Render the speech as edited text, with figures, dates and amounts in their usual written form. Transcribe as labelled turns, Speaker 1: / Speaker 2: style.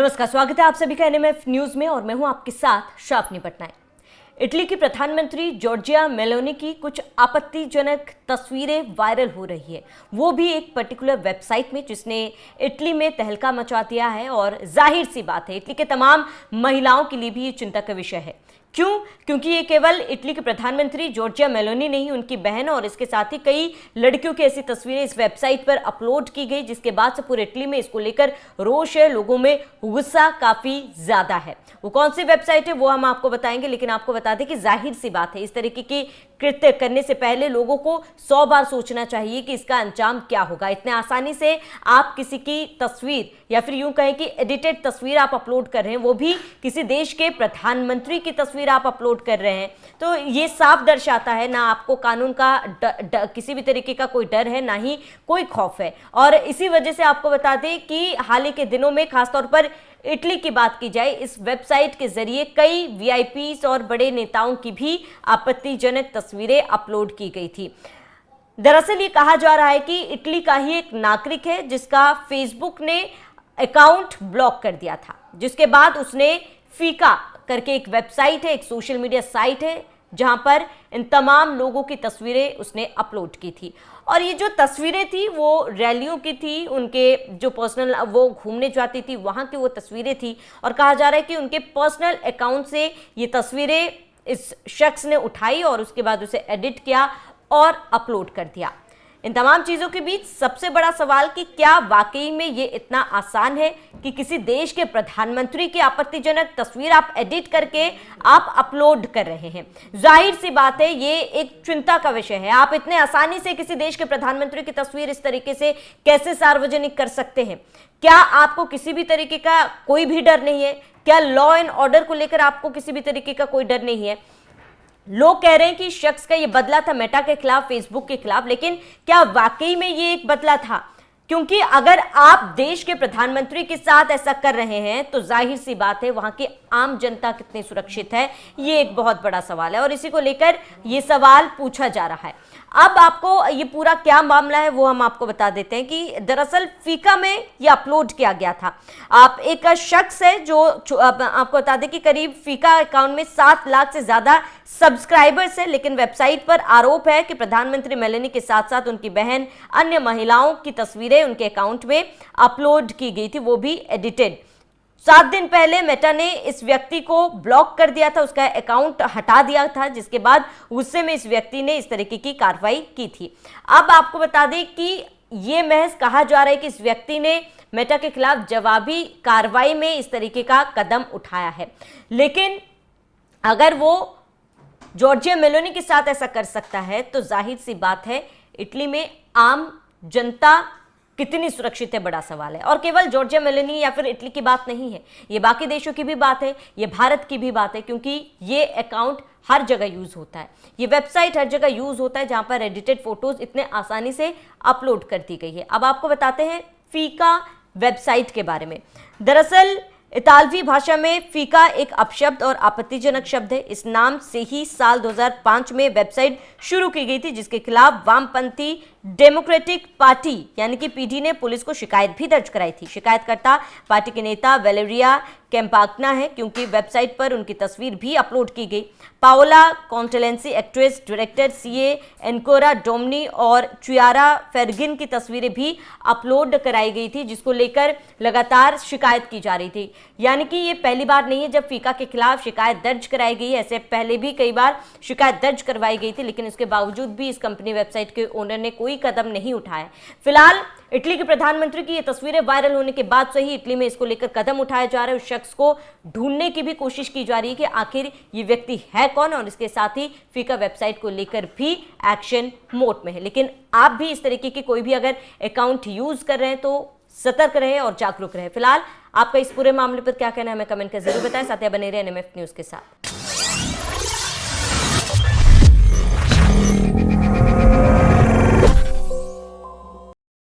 Speaker 1: नमस्कार, स्वागत है आप सभी का एनएमएफ न्यूज में और मैं हूं आपके साथ शाफनी पटनायक। इटली की प्रधानमंत्री जॉर्जिया मेलोनी की कुछ आपत्तिजनक तस्वीरें वायरल हो रही है, वो भी एक पर्टिकुलर वेबसाइट में जिसने इटली में तहलका मचा दिया है। और जाहिर सी बात है, इटली के तमाम महिलाओं के लिए भी ये चिंता का विषय है। क्यों? क्योंकि ये केवल इटली के प्रधानमंत्री जॉर्जिया मेलोनी नहीं, उनकी बहन और इसके साथ ही कई लड़कियों की ऐसी तस्वीरें इस वेबसाइट पर अपलोड की गई, जिसके बाद से पूरे इटली में इसको लेकर रोष है, लोगों में गुस्सा काफी ज्यादा है। वो कौन सी वेबसाइट है वो हम आपको बताएंगे, लेकिन आपको बता दें कि जाहिर सी बात है, इस तरीके की कृत्य करने से पहले लोगों को 100 बार सोचना चाहिए कि इसका अंजाम क्या होगा। इतने आसानी से आप किसी की तस्वीर या फिर यूं कहें कि एडिटेड तस्वीर आप अपलोड कर रहे हैं, वो भी किसी देश के प्रधानमंत्री की तस्वीर आप अपलोड कर रहे हैं, तो ये साफ दर्शाता है ना आपको कानून का किसी भी तरीके का कोई डर है, ना ही कोई खौफ है। और इसी वजह से आपको बता दें कि हाल ही के दिनों में खासतौर पर इटली की बात की जाए, इस वेबसाइट के जरिए कई वीआईपीज और बड़े नेताओं की भी आपत्तिजनक तस्वीरें अपलोड की गई थी। दरअसल ये कहा जा रहा है कि इटली का ही एक नागरिक है जिसका फेसबुक ने अकाउंट ब्लॉक कर दिया था, जिसके बाद उसने फीका करके एक वेबसाइट है, एक सोशल मीडिया साइट है, जहां पर इन तमाम लोगों की तस्वीरें उसने अपलोड की थी। और ये जो तस्वीरें थी वो रैलियों की थी, उनके जो पर्सनल वो घूमने जाती थी वहां की वो तस्वीरें थी। और कहा जा रहा है कि उनके पर्सनल अकाउंट से ये तस्वीरें इस शख्स ने उठाई और उसके बाद उसे एडिट किया और अपलोड कर दिया। इन तमाम चीजों के बीच सबसे बड़ा सवाल कि क्या वाकई में ये इतना आसान है कि किसी देश के प्रधानमंत्री की आपत्तिजनक तस्वीर आप एडिट करके आप अपलोड कर रहे हैं। जाहिर सी बात है, ये एक चिंता का विषय है। आप इतने आसानी से किसी देश के प्रधानमंत्री की तस्वीर इस तरीके से कैसे सार्वजनिक कर सकते हैं? क्या आपको किसी भी तरीके का कोई भी डर नहीं है? क्या लॉ एंड ऑर्डर को लेकर आपको किसी भी तरीके का कोई डर नहीं है? लोग कह रहे हैं कि शख्स का ये बदला था मेटा के खिलाफ, फेसबुक के खिलाफ, लेकिन क्या वाकई में ये एक बदला था? क्योंकि अगर आप देश के प्रधानमंत्री के साथ ऐसा कर रहे हैं तो जाहिर सी बात है वहां की आम जनता कितनी सुरक्षित है, ये एक बहुत बड़ा सवाल है और इसी को लेकर ये सवाल पूछा जा रहा है। अब आपको ये पूरा क्या मामला है वो हम आपको बता देते हैं कि दरअसल फीका में ये अपलोड किया गया था। आप एक शख्स है जो आपको बता दें कि करीब फीका अकाउंट में 7 लाख से ज्यादा सब्सक्राइबर्स है, लेकिन वेबसाइट पर आरोप है कि प्रधानमंत्री मेलोनी के साथ साथ उनकी बहन, अन्य महिलाओं की तस्वीरें उनके अकाउंट में अपलोड की गई थी, वो भी एडिटेड। 7 दिन पहले मेटा ने इस व्यक्ति को ब्लॉक कर दिया था, उसका अकाउंट हटा दिया था, जिसके बाद गुस्से में इस व्यक्ति ने इस तरीके की कार्रवाई की थी। अब आपको बता दें कि ये महज कहा जा रहा है कि इस व्यक्ति ने मेटा के खिलाफ जवाबी कार्रवाई में इस तरीके का कदम उठाया है, लेकिन अगर वो जॉर्जिया मेलोनी के साथ ऐसा कर सकता है तो जाहिर सी बात है इटली में आम जनता कितनी सुरक्षित है, बड़ा सवाल है। और केवल जॉर्जिया मेलोनी या फिर इटली की बात नहीं है, ये बाकी देशों की भी बात है, ये भारत की भी बात है, क्योंकि ये अकाउंट हर जगह यूज होता है, ये वेबसाइट हर जगह यूज होता है जहां पर एडिटेड फोटोज इतने आसानी से अपलोड कर दी गई है। अब आपको बताते हैं फीका वेबसाइट के बारे में। दरअसल इतालवी भाषा में फीका एक अपशब्द और आपत्तिजनक शब्द है। इस नाम से ही साल 2005 में वेबसाइट शुरू की गई थी, जिसके खिलाफ वामपंथी डेमोक्रेटिक पार्टी यानी कि पीडी ने पुलिस को शिकायत भी दर्ज कराई थी। शिकायतकर्ता पार्टी के नेता वेलेरिया कैम्पागना है, क्योंकि वेबसाइट पर उनकी तस्वीर भी अपलोड की गई। पाओला कॉन्टेलेंसी, एक्ट्रेस, डायरेक्टर, सीए एनकोरा डोमनी और चुयारा फेरगिन की तस्वीरें भी अपलोड कराई गई थी, जिसको लेकर लगातार शिकायत की जा रही थी। यानी कि ये पहली बार नहीं है जब फीका के खिलाफ शिकायत दर्ज कराई गई है, ऐसे पहले भी कई बार शिकायत दर्ज करवाई गई थी, लेकिन इसके बावजूद भी इस कंपनी वेबसाइट के ओनर ने कोई कदम नहीं उठाया। फिलहाल इटली के प्रधानमंत्री की ये तस्वीरें वायरल होने के बाद से ही इटली में इसको लेकर कदम उठाया जा रहा है। उस शख्स को ढूंढने की भी कोशिश की जा रही है कि आखिर ये व्यक्ति है कौन, और इसके साथ ही फीका वेबसाइट को लेकर भी एक्शन मोड में है। लेकिन आप भी इस तरीके की कोई भी अगर अकाउंट यूज कर रहे हैं तो सतर्क रहे और जागरूक रहे। फिलहाल आपका इस पूरे मामले पर क्या कहना है हमें कमेंट कर जरूर बताएं। साथ ही बने रहे एनएमएफ न्यूज के साथ।